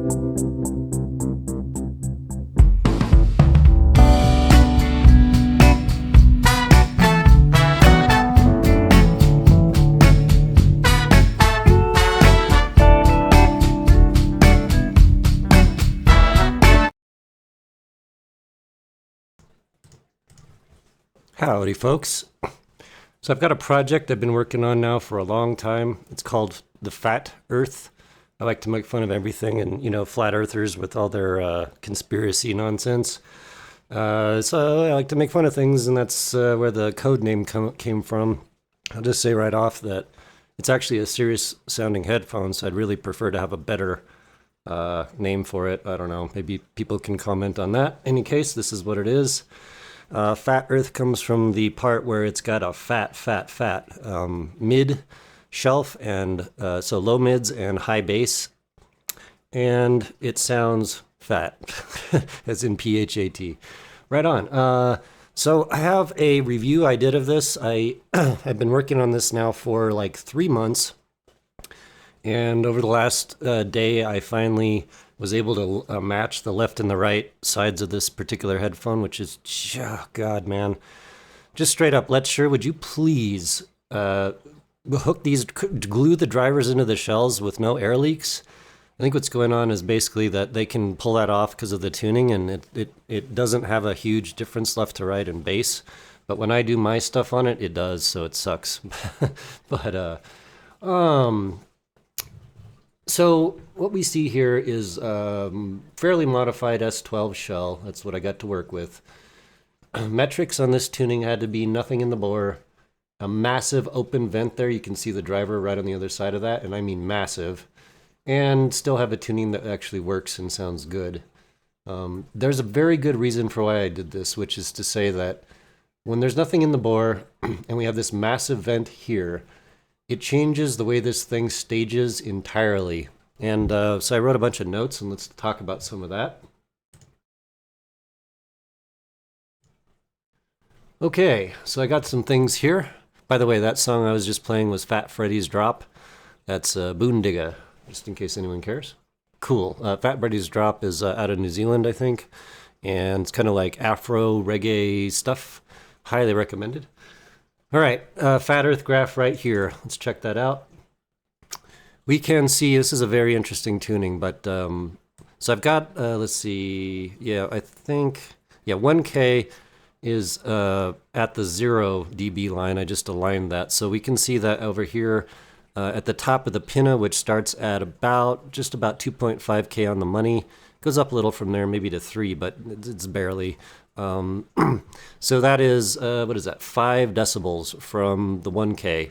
Howdy, folks. So I've got a project I've been working on now for a long time. It's called the Fat Earth. I like to make fun of everything and, flat earthers with all their conspiracy nonsense. So I like to make fun of things, and that's where the code name came from. I'll just say right off that it's actually a serious sounding headphone, so I'd really prefer to have a better name for it. I don't know. Maybe people can comment on that. In any case, this is what it is. Fat Earth comes from the part where it's got a fat mid shelf, and so low mids and high bass, and it sounds fat, as in PHAT. Right on. So I have a review I did of this. I've been working on this now for like 3 months, and over the last day I finally was able to match the left and the right sides of this particular headphone, which is, oh God, man. Just straight up, Let's Sure, would you please glue the drivers into the shells with no air leaks? I think what's going on is basically that they can pull that off because of the tuning, and it doesn't have a huge difference left to right in bass. But when I do my stuff on it, it does, so it sucks. But, so what we see here is fairly modified S12 shell. That's what I got to work with. Metrics on this tuning had to be nothing in the bore. A massive open vent there. You can see the driver right on the other side of that, and I mean massive. And still have a tuning that actually works and sounds good. There's a very good reason for why I did this, which is to say that when there's nothing in the bore and we have this massive vent here, it changes the way this thing stages entirely. And so I wrote a bunch of notes, and let's talk about some of that. Okay, so I got some things here. By the way, that song I was just playing was Fat Freddy's Drop. That's Boondigga, just in case anyone cares. Cool. Fat Freddy's Drop is out of New Zealand, I think. And it's kind of like Afro reggae stuff. Highly recommended. All right, Fat Earth graph right here. Let's check that out. We can see this is a very interesting tuning, but so I've got, let's see, I think 1K is at the 0 dB line. I just aligned that. So we can see that over here at the top of the pinna, which starts at just about 2.5K on the money. Goes up a little from there, maybe to 3, but it's barely. So that is, what is that, 5 decibels from the 1K.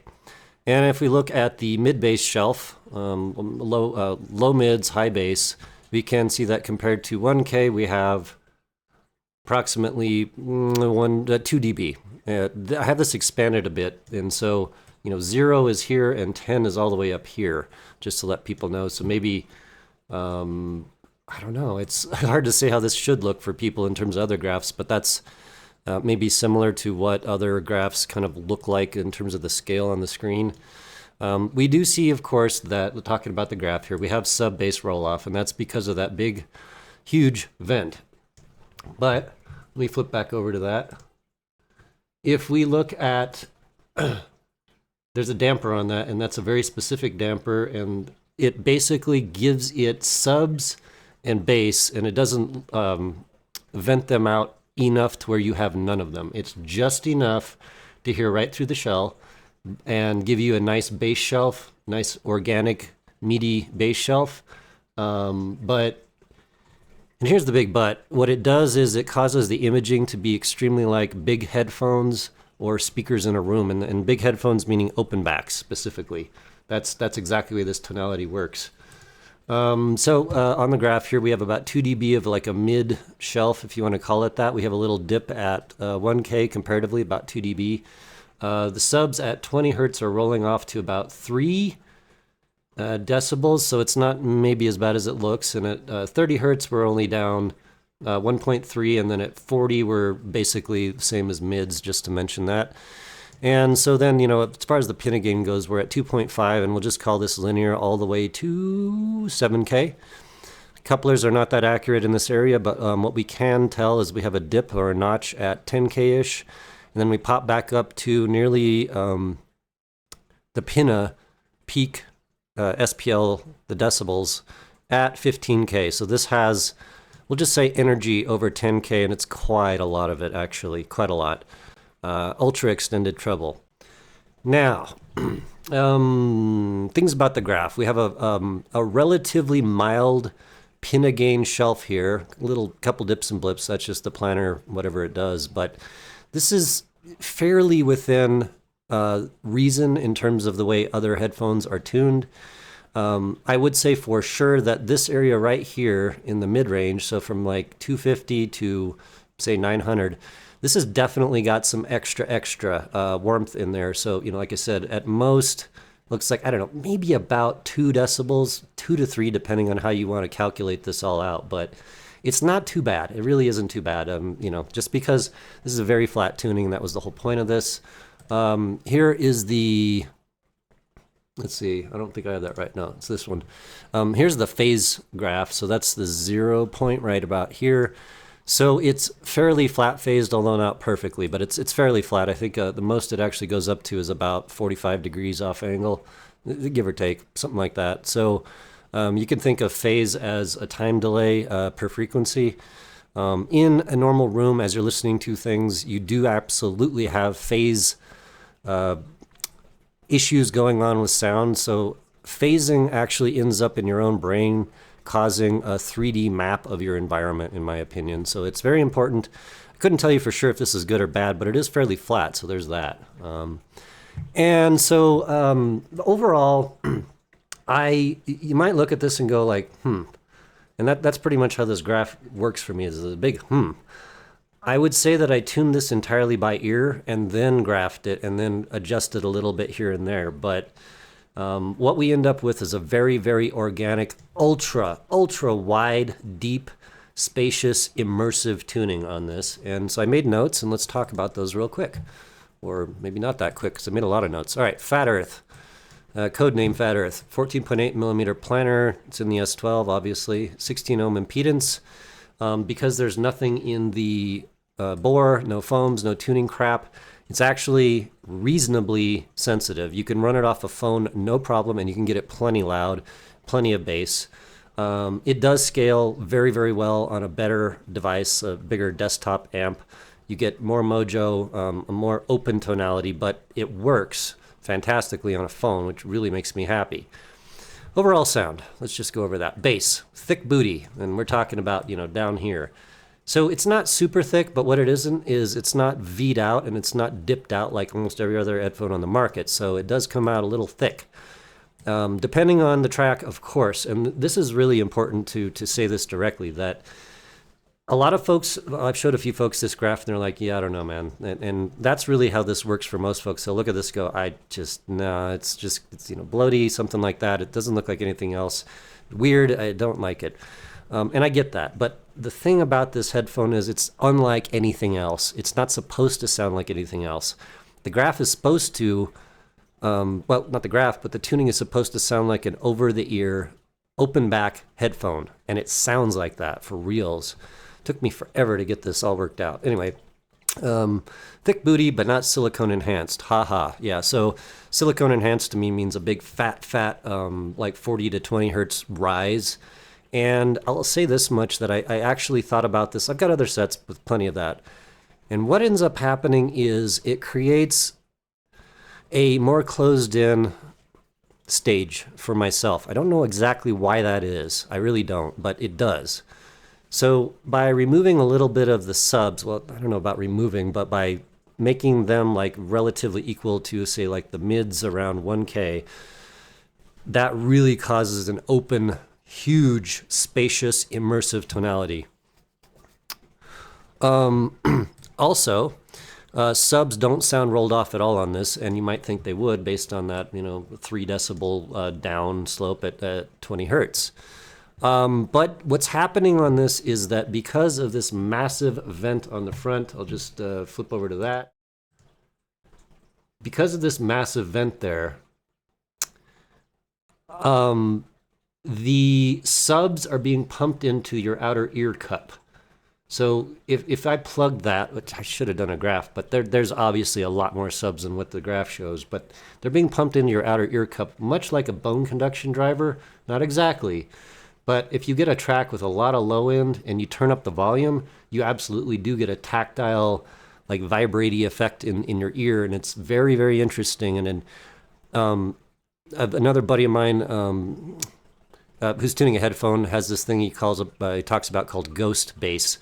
And if we look at the mid-bass shelf, low mids, high bass, we can see that compared to 1K, we have approximately 2 dB. I have this expanded a bit, and so 0 is here and 10 is all the way up here, just to let people know. So maybe, I don't know. It's hard to say how this should look for people in terms of other graphs, but that's maybe similar to what other graphs kind of look like in terms of the scale on the screen. We do see, of course, that we're talking about the graph here. We have sub-bass roll-off, and that's because of that big, huge vent. But let me flip back over to that. If we look at, there's a damper on that, and that's a very specific damper, and it basically gives it subs and bass, and it doesn't vent them out enough to where you have none of them. It's just enough to hear right through the shell and give you a nice bass shelf, nice organic, meaty bass shelf. But, and here's the big but, what it does is it causes the imaging to be extremely like big headphones or speakers in a room, and big headphones meaning open backs specifically. That's exactly the way this tonality works. So on the graph here, we have about 2 dB of like a mid shelf, if you want to call it that. We have a little dip at 1K comparatively, about 2 dB. The subs at 20 hertz are rolling off to about 3 decibels, so it's not maybe as bad as it looks. And at 30 hertz, we're only down 1.3, and then at 40, we're basically the same as mids, just to mention that. And so then, as far as the pinna gain goes, we're at 2.5, and we'll just call this linear all the way to 7K. Couplers are not that accurate in this area, but what we can tell is we have a dip or a notch at 10K-ish, and then we pop back up to nearly the pinna peak SPL, the decibels, at 15K. So this has, we'll just say energy over 10K, and it's quite a lot of it, actually, quite a lot. Ultra extended treble. Now, things about the graph. We have a relatively mild pinna gain shelf here, little couple dips and blips. That's just the planner, whatever it does. But this is fairly within reason in terms of the way other headphones are tuned. I would say for sure that this area right here in the mid-range, so from like 250 to say 900, this has definitely got some extra warmth in there. So, you know, like I said, at most, looks like, I don't know, maybe about 2 decibels, 2 to 3, depending on how you want to calculate this all out. But it's not too bad. It really isn't too bad. You know, just because this is a very flat tuning, that was the whole point of this. Here is the, let's see, I don't think I have that right. No, it's this one. Here's the phase graph. So that's the 0 point right about here. So it's fairly flat phased, although not perfectly, but it's fairly flat. I think the most it actually goes up to is about 45 degrees off angle, give or take, something like that. So you can think of phase as a time delay per frequency. In a normal room, as you're listening to things, you do absolutely have phase issues going on with sound. So phasing actually ends up in your own brain, causing a 3D map of your environment, in my opinion. So it's very important. I couldn't tell you for sure if this is good or bad, but it is fairly flat, so there's that. And so overall, you might look at this and go like, and that's pretty much how this graph works for me, is a big I would say that I tuned this entirely by ear and then graphed it and then adjusted a little bit here and there, but what we end up with is a very, very organic, ultra wide, deep, spacious, immersive tuning on this. And so I made notes, and let's talk about those real quick. Or maybe not that quick, because I made a lot of notes. All right, Fat Earth. Code name Fat Earth. 14.8 millimeter planner. It's in the S12, obviously. 16 ohm impedance. Because there's nothing in the bore, no foams, no tuning crap, it's actually reasonably sensitive. You can run it off a phone, no problem, and you can get it plenty loud, plenty of bass. It does scale very, very well on a better device, a bigger desktop amp. You get more mojo, a more open tonality, but it works fantastically on a phone, which really makes me happy. Overall sound, let's just go over that. Bass, thick booty, and we're talking about, you know, down here. So it's not super thick, but what it isn't is it's not V'd out and it's not dipped out like almost every other headphone on the market. So it does come out a little thick. Depending on the track, of course, and this is really important to say this directly, that a lot of folks, I've showed a few folks this graph and they're like, yeah, I don't know, man. And that's really how this works for most folks. So look at this, go, no, it's you know, bloaty, something like that. It doesn't look like anything else. Weird, I don't like it. And I get that, but the thing about this headphone is it's unlike anything else. It's not supposed to sound like anything else. The graph is supposed to, well, not the graph, but the tuning is supposed to sound like an over-the-ear, open-back headphone, and it sounds like that for reals. Took me forever to get this all worked out. Anyway, thick booty, but not silicone enhanced. Haha. Yeah, so silicone enhanced to me means a big fat, like 40 to 20 hertz rise. And I'll say this much, that I actually thought about this. I've got other sets with plenty of that. And what ends up happening is it creates a more closed-in stage for myself. I don't know exactly why that is. I really don't, but it does. So by removing a little bit of the subs, well, I don't know about removing, but by making them like relatively equal to, say, like the mids around 1K, that really causes an open, huge, spacious, immersive tonality. Also, subs don't sound rolled off at all on this, and you might think they would based on that, you know, 3 decibel down slope at 20 hertz. But what's happening on this is that because of this massive vent on the front, I'll just flip over to that. Because of this massive vent there, the subs are being pumped into your outer ear cup. So if I plugged that, which I should have done a graph, but there's obviously a lot more subs than what the graph shows, but they're being pumped into your outer ear cup, much like a bone conduction driver. Not exactly, but if you get a track with a lot of low end and you turn up the volume, you absolutely do get a tactile, like vibraty effect in your ear, and it's very, very interesting. And then another buddy of mine who's tuning a headphone has this thing he talks about called ghost bass,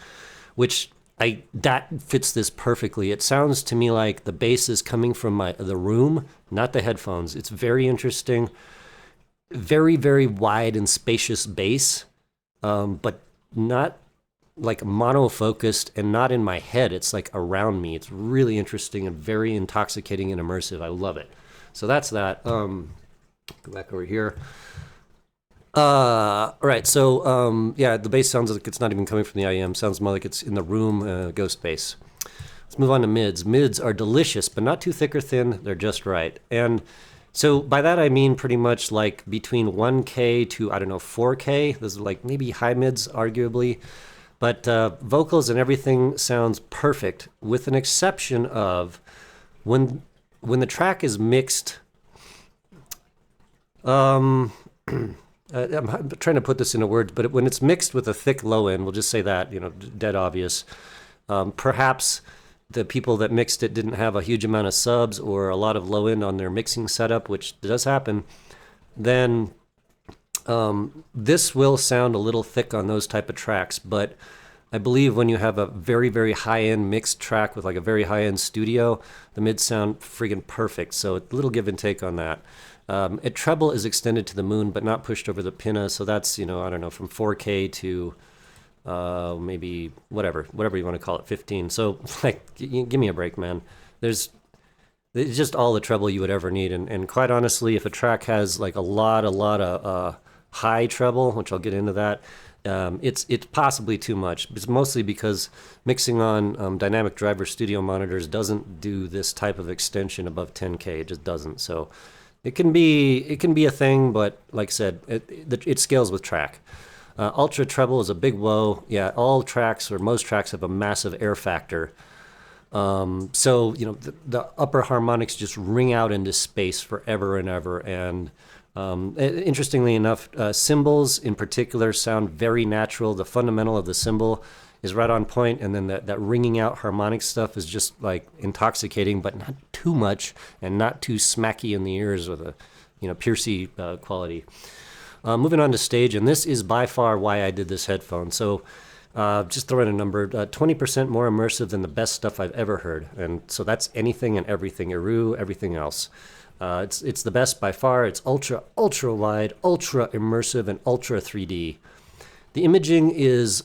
which that fits this perfectly. It sounds to me like the bass is coming from the room, not the headphones. It's very interesting, very, very wide and spacious bass, but not like mono-focused and not in my head. It's like around me. It's really interesting and very intoxicating and immersive. I love it. So that's that. Go back over here. All right, so yeah, the bass sounds like it's not even coming from the IEM. Sounds more like it's in the room, ghost bass. Let's move on to mids. Mids are delicious, but not too thick or thin. They're just right. And so by that I mean pretty much like between 1K to, I don't know, 4K. Those are like maybe high mids, arguably. But vocals and everything sounds perfect, with an exception of when the track is mixed. I'm trying to put this into words, but when it's mixed with a thick low end, we'll just say that, dead obvious. Perhaps the people that mixed it didn't have a huge amount of subs or a lot of low end on their mixing setup, which does happen. Then this will sound a little thick on those type of tracks, but I believe when you have a very, very high-end mixed track with like a very high-end studio, the mids sound friggin' perfect. So a little give and take on that. A treble is extended to the moon, but not pushed over the pinna. So that's, I don't know, from 4K to maybe whatever you want to call it, 15. So like, give me a break, man. It's just all the treble you would ever need. And quite honestly, if a track has like a lot of high treble, which I'll get into that, it's possibly too much. It's mostly because mixing on dynamic driver studio monitors doesn't do this type of extension above 10K. It just doesn't. So it can be a thing, but like I said, it scales with track. Ultra treble is a big whoa. Yeah, all tracks or most tracks have a massive air factor. So the upper harmonics just ring out into space forever and ever. And interestingly enough, cymbals in particular sound very natural. The fundamental of the cymbal is right on point, and then that ringing out harmonic stuff is just like intoxicating, but not too much and not too smacky in the ears with a piercy quality. Moving on to stage, and this is by far why I did this headphone. So just throw in a number, 20% more immersive than the best stuff I've ever heard, and so that's anything and everything, Eru, everything else. It's the best by far. It's ultra wide, ultra immersive, and ultra 3D. The imaging is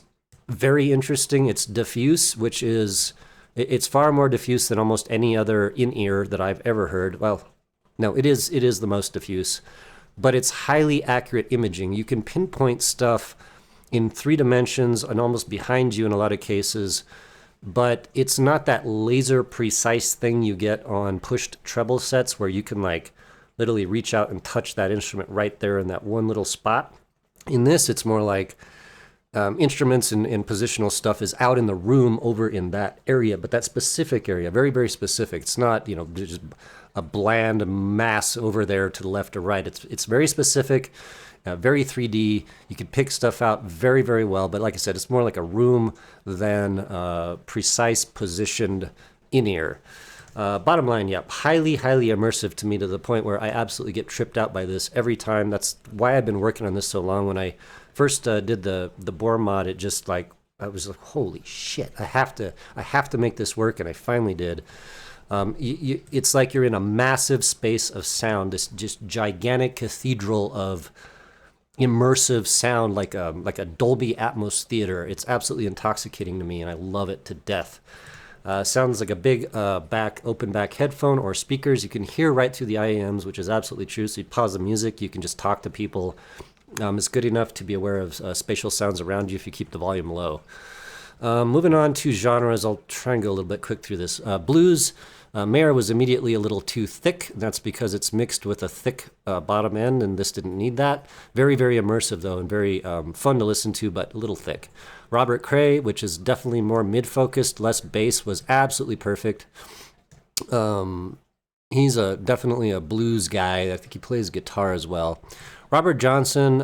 very interesting. It's diffuse, which is, it's far more diffuse than almost any other in-ear that I've ever heard. Well, no, it is the most diffuse, but it's highly accurate imaging. You can pinpoint stuff in 3 dimensions and almost behind you in a lot of cases, but it's not that laser precise thing you get on pushed treble sets where you can like literally reach out and touch that instrument right there in that one little spot. In this, it's more like instruments and positional stuff is out in the room over in that area, but that specific area, very, very specific. It's not, just a bland mass over there to the left or right. It's very specific, very 3D. You can pick stuff out very, very well, but like I said, it's more like a room than precise positioned in-ear. Bottom line, highly, highly immersive to me, to the point where I absolutely get tripped out by this every time. That's why I've been working on this so long. When I first did the Bohr mod, it just like, I was like, holy shit, I have to make this work, and I finally did. It's like you're in a massive space of sound, this just gigantic cathedral of immersive sound, like a Dolby Atmos theater. It's absolutely intoxicating to me, and I love it to death. Sounds like a big open back headphone or speakers. You can hear right through the IAMs, which is absolutely true. So you pause the music, you can just talk to people. It's good enough to be aware of spatial sounds around you if you keep the volume low. Moving on to genres, I'll try and go a little bit quick through this. Blues, Mayer was immediately a little too thick. That's because it's mixed with a thick bottom end, and this didn't need that. Very, very immersive, though, and very fun to listen to, but a little thick. Robert Cray, which is definitely more mid-focused, less bass, was absolutely perfect. He's definitely a blues guy. I think he plays guitar as well. Robert Johnson,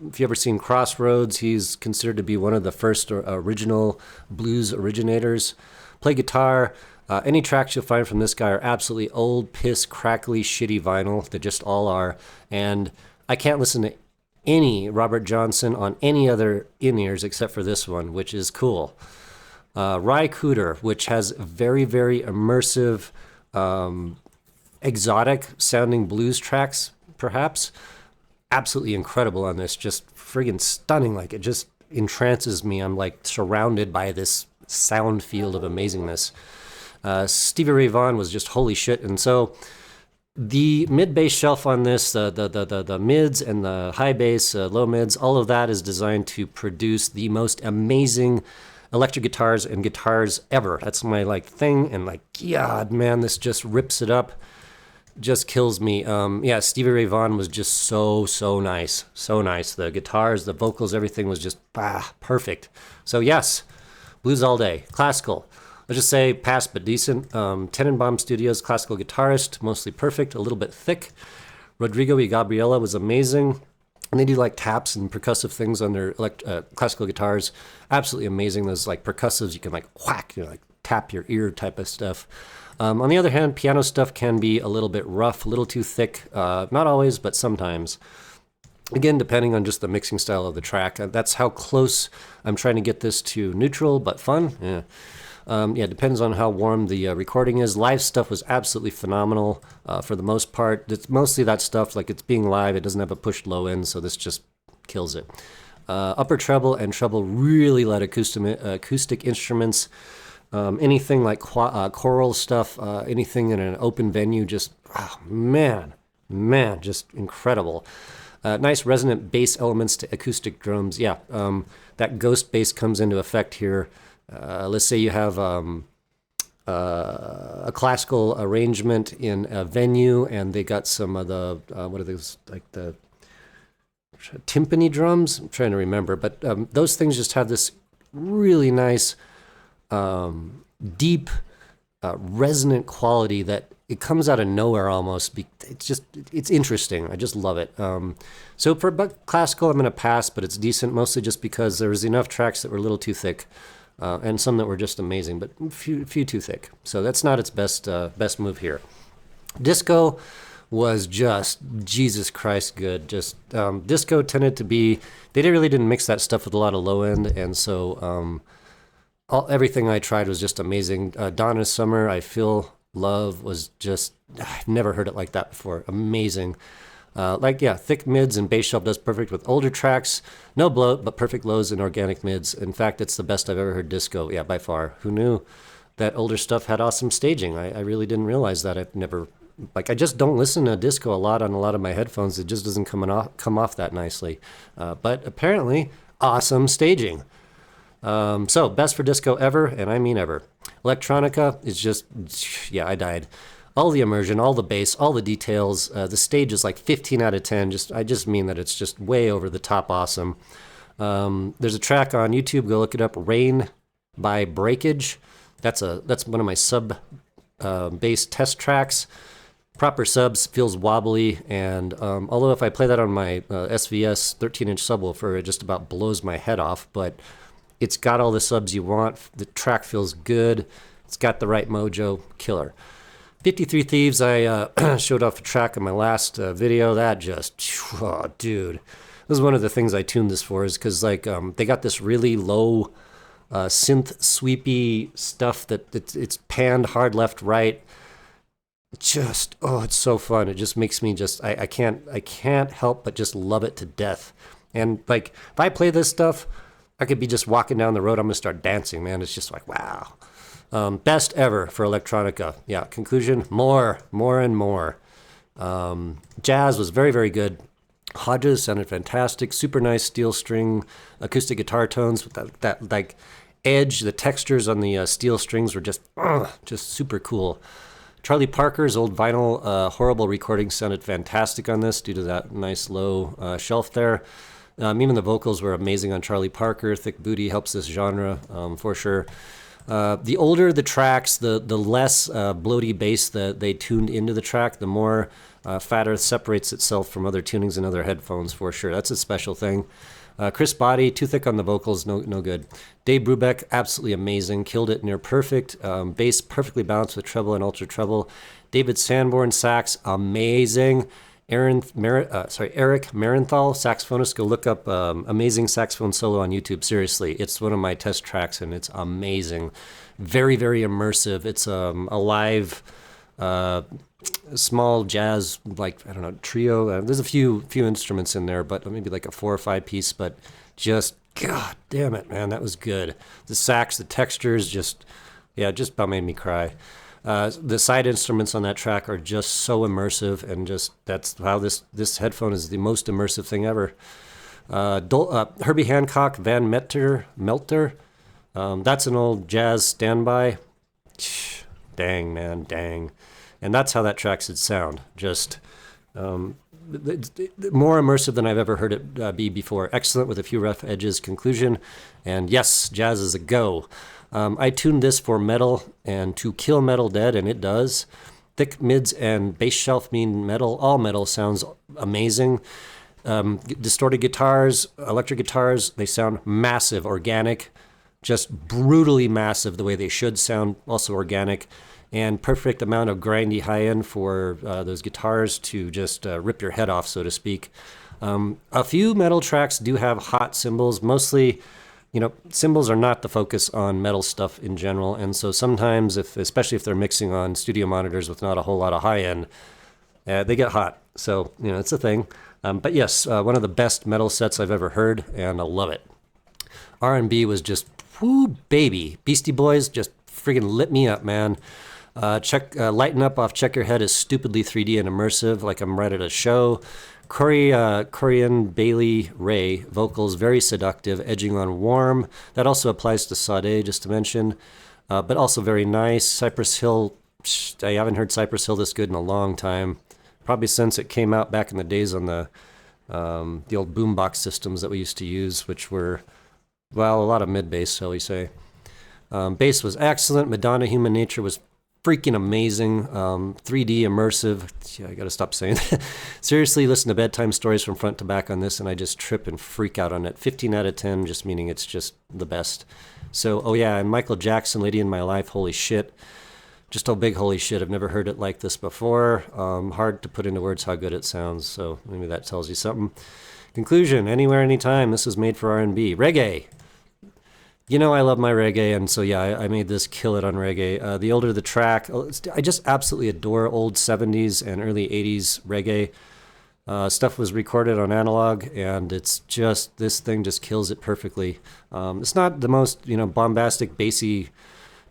if you ever seen Crossroads, he's considered to be one of the first original blues originators. Play guitar. Any tracks you'll find from this guy are absolutely old, piss, crackly, shitty vinyl. They just all are. And I can't listen to any Robert Johnson on any other in-ears except for this one, which is cool. Ry Cooder, which has very, very immersive, exotic sounding blues tracks, perhaps. Absolutely incredible on this, just friggin' stunning. Like, it just entrances me. I'm like surrounded by this sound field of amazingness. Stevie Ray Vaughan was just holy shit. And so the mid bass shelf on this, the mids and the high bass, low mids, all of that is designed to produce the most amazing electric guitars and guitars ever. That's my like thing. And like, God, man, this just rips it up. Just kills me. Yeah, Stevie Ray Vaughan was just so nice. So nice. The guitars, the vocals, everything was just perfect. So yes, blues all day. Classical. Let's just say pass but decent. Tenenbaum Studios, classical guitarist, mostly perfect, a little bit thick. Rodrigo y Gabriela was amazing. And they do like taps and percussive things on their classical guitars. Absolutely amazing. Those like percussives, you can like whack, like tap your ear type of stuff. On the other hand, piano stuff can be a little bit rough, a little too thick. Not always, but sometimes. Again, depending on just the mixing style of the track. That's how close I'm trying to get this to neutral, but fun. Yeah. Yeah, depends on how warm the recording is. Live stuff was absolutely phenomenal for the most part. It's mostly that stuff, like it's being live. It doesn't have a pushed low end, so this just kills it. Upper treble and treble really let acoustic instruments. Anything like choral stuff, anything in an open venue, just, man, just incredible. Nice resonant bass elements to acoustic drums. Yeah, that ghost bass comes into effect here. Let's say you have a classical arrangement in a venue, and they got some of the, what are those, like the timpani drums? I'm trying to remember, but those things just have this really nice, deep, resonant quality that it comes out of nowhere almost. It's interesting. I just love it. So for classical, I'm going to pass, but it's decent, mostly just because there was enough tracks that were a little too thick. And some that were just amazing, but few too thick. So that's not its best move here. Disco was just Jesus Christ good. Just disco tended to be, they really didn't mix that stuff with a lot of low end, and so everything I tried was just amazing. Donna's Summer, I Feel Love was just, I've never heard it like that before. Amazing. Thick mids and bass shelf does perfect with older tracks. No bloat, but perfect lows and organic mids. In fact, it's the best I've ever heard disco. Yeah, by far. Who knew that older stuff had awesome staging? I really didn't realize that. I just don't listen to disco a lot on a lot of my headphones. It just doesn't come off that nicely. But apparently, awesome staging. So, best for disco ever, and I mean ever. Electronica is just, yeah, I died. All the immersion, all the bass, all the details. The stage is like 15 out of 10. I just mean that it's just way over the top awesome. There's a track on YouTube. Go look it up. Rain by Breakage. That's one of my sub bass test tracks. Proper subs, feels wobbly, and although if I play that on my SVS 13-inch subwoofer, it just about blows my head off. But it's got all the subs you want. The track feels good. It's got the right mojo. Killer. 53 Thieves, I showed off a track in my last video. That just, oh, dude. This is one of the things I tuned this for, is because like they got this really low synth sweepy stuff that it's panned hard left, right. Just, oh, it's so fun. It just makes me just, I can't help but just love it to death. And like, if I play this stuff, I could be just walking down the road, I'm going to start dancing, man. It's just like, wow. Best ever for electronica. Yeah, conclusion, more and more. Jazz was very, very good. Hodges sounded fantastic. Super nice steel string acoustic guitar tones with that like edge, the textures on the steel strings were just super cool. Charlie Parker's old vinyl Horrible recording sounded fantastic on this due to that nice low shelf there. Even the vocals were amazing on Charlie Parker. Thick booty helps this genre for sure. The older the tracks, the less bloaty bass that they tuned into the track, the more Fat Earth separates itself from other tunings and other headphones for sure. That's a special thing. Chris Body, too thick on the vocals, no good. Dave Brubeck, absolutely amazing, killed it, near perfect. Bass perfectly balanced with treble and ultra treble. David Sanborn, sax, amazing. Eric Marenthal, saxophonist, go look up amazing saxophone solo on YouTube. Seriously, it's one of my test tracks and it's amazing. Very, very immersive. It's a live, small jazz, like, I don't know, trio. There's a few instruments in there, but maybe like a 4 or 5 piece, but just, God damn it, man, that was good. The sax, the textures, just about made me cry. The side instruments on that track are just so immersive, and just that's how this headphone is the most immersive thing ever. Herbie Hancock, Van Melter. That's an old jazz standby. Dang, man, dang. And that's how that track should sound. Just more immersive than I've ever heard it be before. Excellent with a few rough edges. Conclusion. And yes, jazz is a go. I tuned this for metal and to kill metal dead, and it does. Thick mids and bass shelf mean metal. All metal sounds amazing. Distorted guitars, electric guitars, they sound massive, organic, just brutally massive the way they should sound, also organic, and perfect amount of grindy high end for those guitars to just rip your head off, so to speak. A few metal tracks do have hot cymbals, mostly. Cymbals are not the focus on metal stuff in general, and so sometimes, especially if they're mixing on studio monitors with not a whole lot of high end, they get hot. So, it's a thing. But yes, one of the best metal sets I've ever heard, and I love it. R&B was just, whoo, baby. Beastie Boys just friggin' lit me up, man. Lighten Up off Check Your Head is stupidly 3D and immersive, like I'm right at a show. Corian Bailey Ray, vocals very seductive, edging on warm. That also applies to Sade, just to mention, but also very nice. Cypress Hill, I haven't heard Cypress Hill this good in a long time, probably since it came out back in the days on the old boombox systems that we used to use, which were, well, a lot of mid-bass, shall we say. Bass was excellent. Madonna Human Nature was freaking amazing. 3D immersive. Yeah, I gotta stop saying that. Seriously, listen to bedtime stories from front to back on this, and I just trip and freak out on it. 15 out of 10, just meaning it's just the best. So, oh yeah, and Michael Jackson, Lady in My Life, holy shit. Just a big holy shit. I've never heard it like this before. Hard to put into words how good it sounds, so maybe that tells you something. Conclusion, anywhere, anytime. This is made for R&B. Reggae. I love my reggae, and so yeah, I made this kill it on reggae. The older the track, I just absolutely adore old 70s and early 80s reggae. Stuff was recorded on analog, and it's just, this thing just kills it perfectly. It's not the most, bombastic, bassy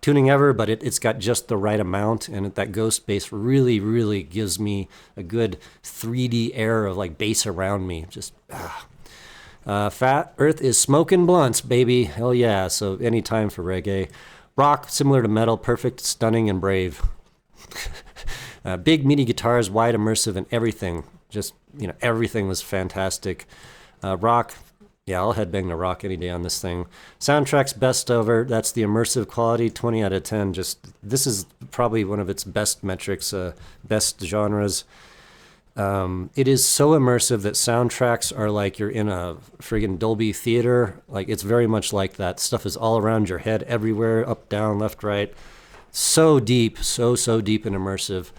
tuning ever, but it's got just the right amount, and that ghost bass really, really gives me a good 3D air of like bass around me. Just, Fat Earth is smoking blunts, baby. Hell yeah. So any time for reggae. Rock, similar to metal, perfect, stunning, and brave. Big, meaty guitars, wide, immersive, and everything. Just, everything was fantastic. Rock, yeah, I'll headbang to rock any day on this thing. Soundtrack's best over. That's the immersive quality, 20 out of 10. Just, this is probably one of its best metrics, best genres. It is so immersive that soundtracks are like you're in a friggin' Dolby theater. Like, it's very much like that. Stuff is all around your head, everywhere, up, down, left, right. So deep, so deep and immersive.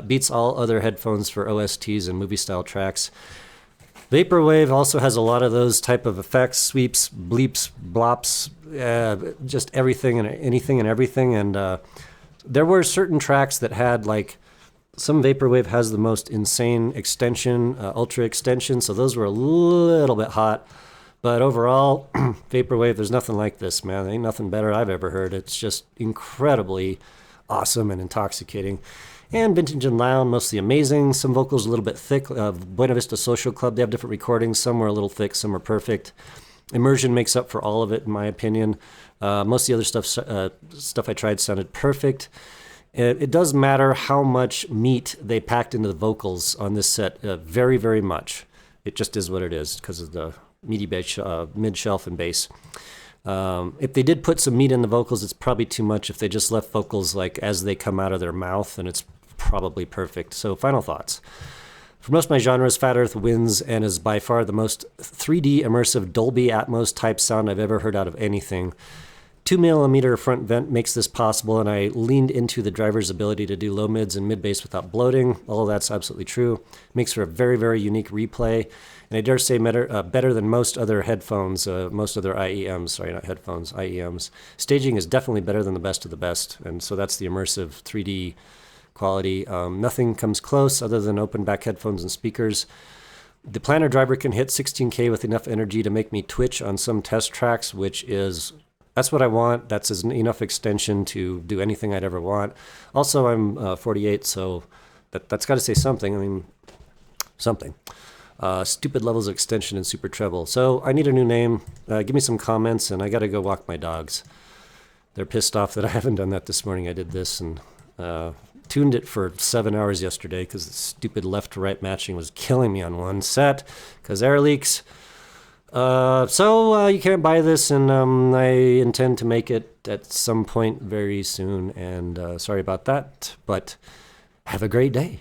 Beats all other headphones for OSTs and movie-style tracks. Vaporwave also has a lot of those type of effects, sweeps, bleeps, blops, just everything and anything and everything. And there were certain tracks that had like, some Vaporwave has the most insane extension, ultra extension, so those were a little bit hot. But overall, Vaporwave, there's nothing like this, man. There ain't nothing better I've ever heard. It's just incredibly awesome and intoxicating. And Vintage and Loud, mostly amazing. Some vocals a little bit thick. Buena Vista Social Club, they have different recordings. Some were a little thick, some were perfect. Immersion makes up for all of it, in my opinion. Most of the other stuff I tried sounded perfect. It does matter how much meat they packed into the vocals on this set, very, very much. It just is what it is because of the meaty mid shelf and bass. If they did put some meat in the vocals, it's probably too much. If they just left vocals like as they come out of their mouth, then it's probably perfect. So final thoughts. For most of my genres, Fat Earth wins and is by far the most 3D immersive Dolby Atmos type sound I've ever heard out of anything. 2mm front vent makes this possible, and I leaned into the driver's ability to do low mids and mid bass without bloating. All of that's absolutely true. Makes for a very, very unique replay, and I dare say better than most other headphones, most other IEMs, sorry, not headphones, IEMs. Staging is definitely better than the best of the best, and so that's the immersive 3D quality. Nothing comes close other than open back headphones and speakers. The planner driver can hit 16K with enough energy to make me twitch on some test tracks, that's what I want. That's enough extension to do anything I'd ever want. Also, I'm 48, so that's got to say something. I mean, something. Stupid levels of extension and super treble. So I need a new name. Give me some comments, and I got to go walk my dogs. They're pissed off that I haven't done that this morning. I did this and tuned it for 7 hours yesterday because the stupid left-to-right matching was killing me on one set because air leaks. So you can't buy this, and I intend to make it at some point very soon, and sorry about that, but have a great day.